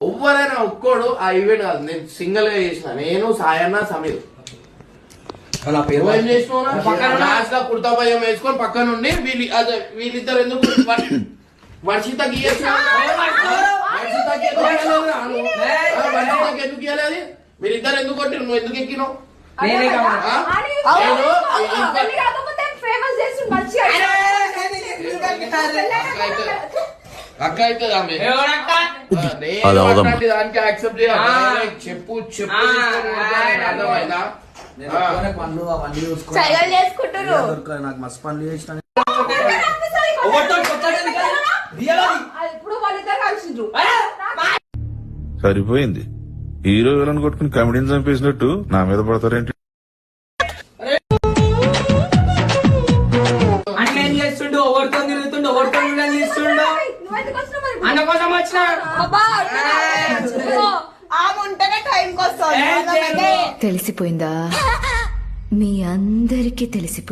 ఎవ్వరైనా ఒక్కోడు ఆ ఈవెంట్ కాదు, నేను సింగిల్ గా చేసిన. నేను సాయన్న సమీర్ ఏం చేసిన కుర్తా పైజామా వేసుకొని పక్క నుండి వీళ్ళిద్దరు ఎందుకు వర్షితకి ఎందుకు ఇవ్వలేదు? మీరిద్దరు ఎందుకు కొట్టి నువ్వు ఎందుకు ఎక్కినావు? అక్క అయితే దానికి యాక్సెప్ట్ చేయాలి. చెప్పు చెప్పు అర్థమైందా? నాకు మస్తు పనులు చేసిన సరిపోయింది. హీరో విలన్ కొట్టుకుని కమెడీని చంపేసినట్టు నా మీద పడతారేంటి? చేస్తుండు ఎవరితో తిరుగుతుండు, ఎవరితో తీస్తుండు అన్న కోసం వచ్చిన తెలిసిపోయిందా? మీ అందరికీ తెలిసిపోయింది.